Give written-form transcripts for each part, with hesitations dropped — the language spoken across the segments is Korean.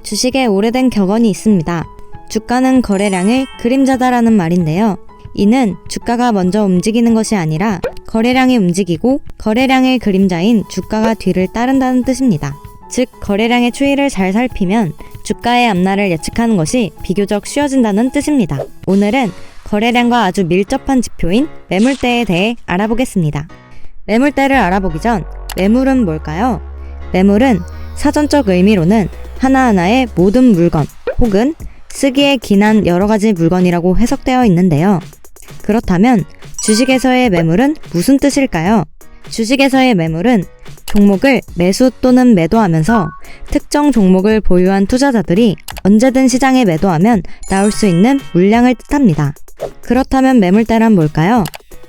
주식에 오래된 격언이 있습니다. 주가는 거래량의 그림자다라는 말인데요. 이는 주가가 먼저 움직이는 것이 아니라 거래량이 움직이고 거래량의 그림자인 주가가 뒤를 따른다는 뜻입니다. 즉, 거래량의 추이를 잘 살피면 주가의 앞날을 예측하는 것이 비교적 쉬워진다는 뜻입니다. 오늘은 거래량과 아주 밀접한 지표인 매물대에 대해 알아보겠습니다. 매물대를 알아보기 전 매물은 뭘까요? 매물은 사전적 의미로는 하나하나의 모든 물건 혹은 쓰기에 기난 여러 가지 물건이라고 해석되어 있는데요. 그렇다면 주식에서의 매물은 무슨 뜻일까요? 주식에서의 매물은 종목을 매수 또는 매도하면서 특정 종목을 보유한 투자자들이 언제든 시장에 매도하면 나올 수 있는 물량을 뜻합니다. 그렇다면 매물대란 뭘까요?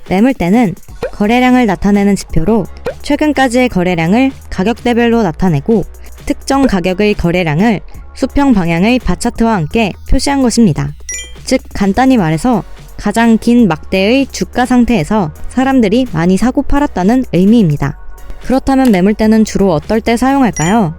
매물대는 거래량을 나타내는 지표로 최근까지의 거래량을 가격대별로 나타내고 특정 가격의 거래량을 수평 방향의 바차트와 함께 표시한 것입니다. 즉, 간단히 말해서 가장 긴 막대의 주가 상태에서 사람들이 많이 사고 팔았다는 의미입니다. 그렇다면 매물대는 주로 어떨 때 사용할까요?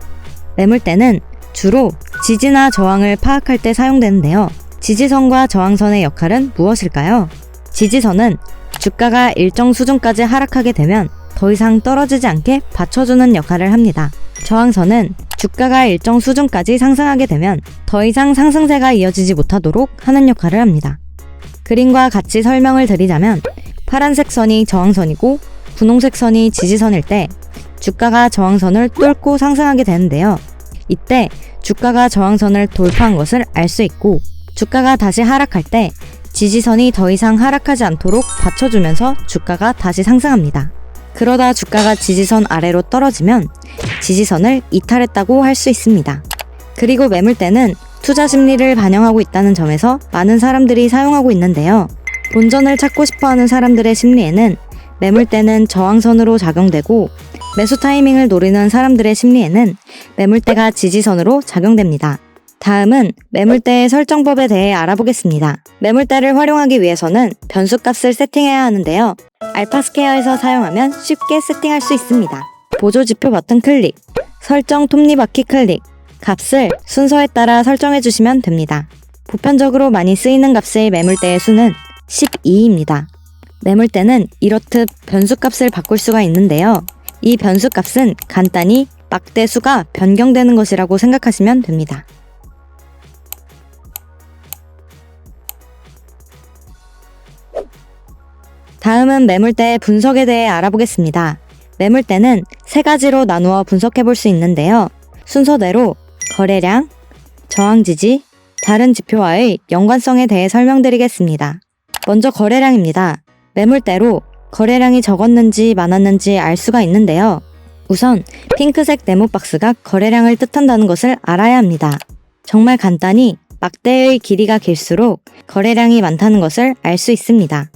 매물대는 주로 지지나 저항을 파악할 때 사용되는데요. 지지선과 저항선의 역할은 무엇일까요? 지지선은 주가가 일정 수준까지 하락하게 되면 더 이상 떨어지지 않게 받쳐주는 역할을 합니다. 저항선은 주가가 일정 수준까지 상승하게 되면 더 이상 상승세가 이어지지 못하도록 하는 역할을 합니다. 그림과 같이 설명을 드리자면 파란색 선이 저항선이고 분홍색 선이 지지선일 때 주가가 저항선을 뚫고 상승하게 되는데요. 이때 주가가 저항선을 돌파한 것을 알 수 있고 주가가 다시 하락할 때 지지선이 더 이상 하락하지 않도록 받쳐주면서 주가가 다시 상승합니다. 그러다 주가가 지지선 아래로 떨어지면 지지선을 이탈했다고 할 수 있습니다. 그리고 매물대는 투자 심리를 반영하고 있다는 점에서 많은 사람들이 사용하고 있는데요. 본전을 찾고 싶어하는 사람들의 심리에는 매물대는 저항선으로 작용되고 매수 타이밍을 노리는 사람들의 심리에는 매물대가 지지선으로 작용됩니다. 다음은 매물대의 설정법에 대해 알아보겠습니다. 매물대를 활용하기 위해서는 변수값을 세팅해야 하는데요. 알파스퀘어에서 사용하면 쉽게 세팅할 수 있습니다. 보조지표 버튼 클릭, 설정 톱니바퀴 클릭, 값을 순서에 따라 설정해 주시면 됩니다. 보편적으로 많이 쓰이는 값의 매물대의 수는 12입니다. 매물대는 이렇듯 변수값을 바꿀 수가 있는데요. 이 변수값은 간단히 막대수가 변경되는 것이라고 생각하시면 됩니다. 다음은 매물대의 분석에 대해 알아보겠습니다. 매물대는 세 가지로 나누어 분석해 볼 수 있는데요. 순서대로 거래량, 저항지지, 다른 지표와의 연관성에 대해 설명드리겠습니다. 먼저 거래량입니다. 매물대로 거래량이 적었는지 많았는지 알 수가 있는데요. 우선 핑크색 네모 박스가 거래량을 뜻한다는 것을 알아야 합니다. 정말 간단히 막대의 길이가 길수록 거래량이 많다는 것을 알 수 있습니다.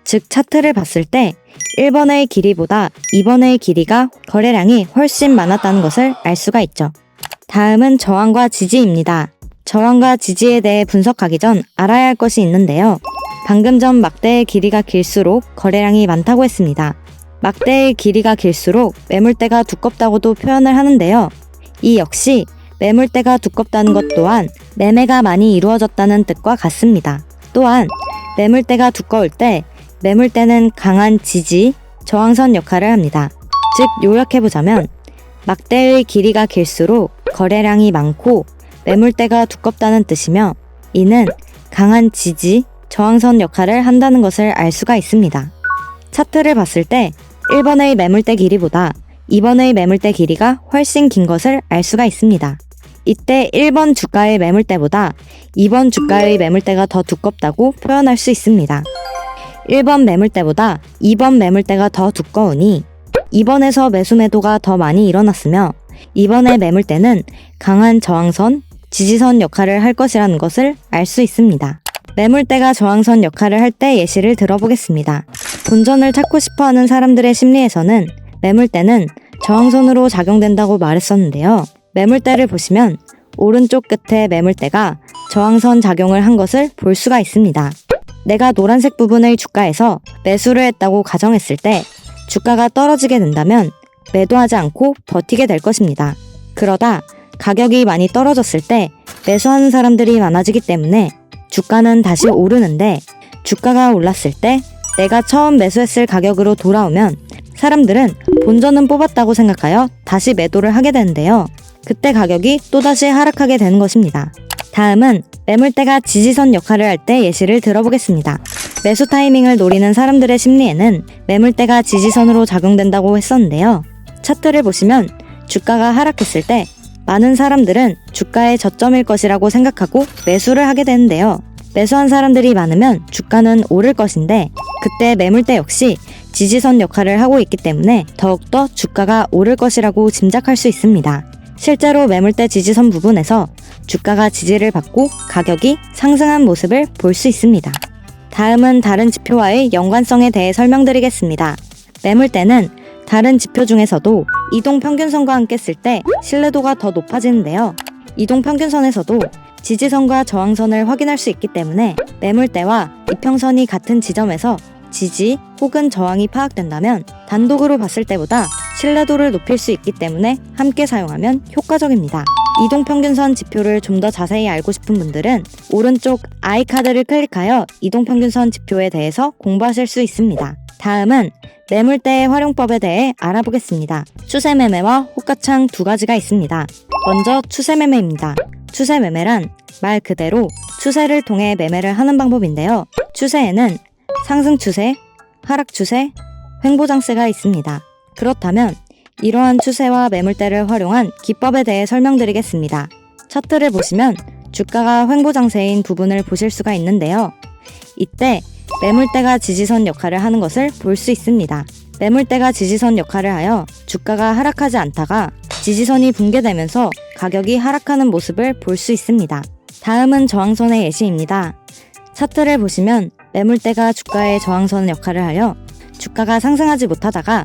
즉, 차트를 봤을 때 1번의 길이보다 2번의 길이가 거래량이 훨씬 많았다는 것을 알 수가 있죠. 다음은 저항과 지지입니다. 저항과 지지에 대해 분석하기 전 알아야 할 것이 있는데요. 방금 전 막대의 길이가 길수록 거래량이 많다고 했습니다. 막대의 길이가 길수록 매물대가 두껍다고도 표현을 하는데요. 이 역시 매물대가 두껍다는 것 또한 매매가 많이 이루어졌다는 뜻과 같습니다. 또한 매물대가 두꺼울 때 매물대는 강한 지지, 저항선 역할을 합니다. 즉, 요약해보자면 막대의 길이가 길수록 거래량이 많고 매물대가 두껍다는 뜻이며 이는 강한 지지, 저항선 역할을 한다는 것을 알 수가 있습니다. 차트를 봤을 때 1번의 매물대 길이보다 2번의 매물대 길이가 훨씬 긴 것을 알 수가 있습니다. 이때 1번 주가의 매물대보다 2번 주가의 매물대가 더 두껍다고 표현할 수 있습니다. 1번 매물대보다 2번 매물대가 더 두꺼우니 2번에서 매수 매도가 더 많이 일어났으며 2번의 매물대는 강한 저항선, 지지선 역할을 할 것이라는 것을 알 수 있습니다. 매물대가 저항선 역할을 할 때 예시를 들어보겠습니다. 본전을 찾고 싶어하는 사람들의 심리에서는 매물대는 저항선으로 작용된다고 말했었는데요. 매물대를 보시면 오른쪽 끝에 매물대가 저항선 작용을 한 것을 볼 수가 있습니다. 내가 노란색 부분의 주가에서 매수를 했다고 가정했을 때 주가가 떨어지게 된다면 매도하지 않고 버티게 될 것입니다. 그러다 가격이 많이 떨어졌을 때 매수하는 사람들이 많아지기 때문에 주가는 다시 오르는데, 주가가 올랐을 때 내가 처음 매수했을 가격으로 돌아오면 사람들은 본전은 뽑았다고 생각하여 다시 매도를 하게 되는데요. 그때 가격이 또다시 하락하게 되는 것입니다. 다음은 매물대가 지지선 역할을 할 때 예시를 들어보겠습니다. 매수 타이밍을 노리는 사람들의 심리에는 매물대가 지지선으로 작용된다고 했었는데요. 차트를 보시면 주가가 하락했을 때 많은 사람들은 주가의 저점일 것이라고 생각하고 매수를 하게 되는데요. 매수한 사람들이 많으면 주가는 오를 것인데, 그때 매물대 역시 지지선 역할을 하고 있기 때문에 더욱더 주가가 오를 것이라고 짐작할 수 있습니다. 실제로 매물대 지지선 부분에서 주가가 지지를 받고 가격이 상승한 모습을 볼 수 있습니다. 다음은 다른 지표와의 연관성에 대해 설명드리겠습니다. 매물대는 다른 지표 중에서도 이동평균선과 함께 쓸 때 신뢰도가 더 높아지는데요. 이동평균선에서도 지지선과 저항선을 확인할 수 있기 때문에 매물대와 이평선이 같은 지점에서 지지 혹은 저항이 파악된다면 단독으로 봤을 때보다 신뢰도를 높일 수 있기 때문에 함께 사용하면 효과적입니다. 이동평균선 지표를 좀 더 자세히 알고 싶은 분들은 오른쪽 아이카드를 클릭하여 이동평균선 지표에 대해서 공부하실 수 있습니다. 다음은 매물대의 활용법에 대해 알아보겠습니다. 추세매매와 호가창 두 가지가 있습니다. 먼저 추세매매입니다. 추세매매란 말 그대로 추세를 통해 매매를 하는 방법인데요. 추세에는 상승 추세, 하락 추세, 횡보장세가 있습니다. 그렇다면 이러한 추세와 매물대를 활용한 기법에 대해 설명드리겠습니다. 차트를 보시면 주가가 횡보장세인 부분을 보실 수가 있는데요. 이때 매물대가 지지선 역할을 하는 것을 볼 수 있습니다. 매물대가 지지선 역할을 하여 주가가 하락하지 않다가 지지선이 붕괴되면서 가격이 하락하는 모습을 볼 수 있습니다. 다음은 저항선의 예시입니다. 차트를 보시면 매물대가 주가의 저항선 역할을 하여 주가가 상승하지 못하다가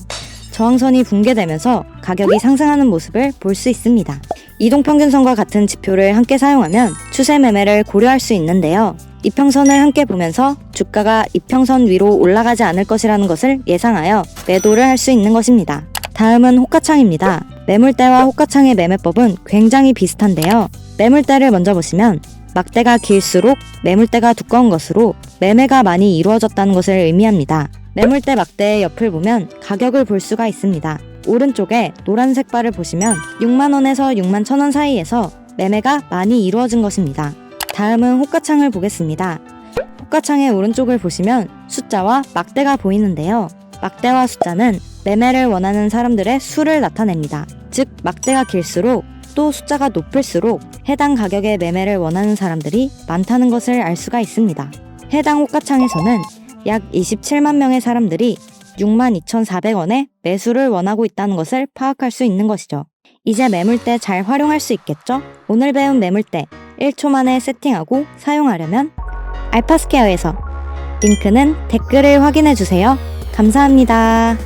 저항선이 붕괴되면서 가격이 상승하는 모습을 볼 수 있습니다. 이동평균선과 같은 지표를 함께 사용하면 추세 매매를 고려할 수 있는데요. 이평선을 함께 보면서 주가가 이평선 위로 올라가지 않을 것이라는 것을 예상하여 매도를 할 수 있는 것입니다. 다음은 호가창입니다. 매물대와 호가창의 매매법은 굉장히 비슷한데요. 매물대를 먼저 보시면 막대가 길수록 매물대가 두꺼운 것으로 매매가 많이 이루어졌다는 것을 의미합니다. 매물대 막대의 옆을 보면 가격을 볼 수가 있습니다. 오른쪽에 노란색 바를 보시면 6만원에서 6만 1천원 사이에서 매매가 많이 이루어진 것입니다. 다음은 호가창을 보겠습니다. 호가창의 오른쪽을 보시면 숫자와 막대가 보이는데요. 막대와 숫자는 매매를 원하는 사람들의 수를 나타냅니다. 즉 막대가 길수록 또 숫자가 높을수록 해당 가격의 매매를 원하는 사람들이 많다는 것을 알 수가 있습니다. 해당 호가창에서는 약 27만 명의 사람들이 62,400원에 매수를 원하고 있다는 것을 파악할 수 있는 것이죠. 이제 매물대 잘 활용할 수 있겠죠? 오늘 배운 매물대 1초 만에 세팅하고 사용하려면 알파스퀘어에서 링크는 댓글을 확인해주세요. 감사합니다.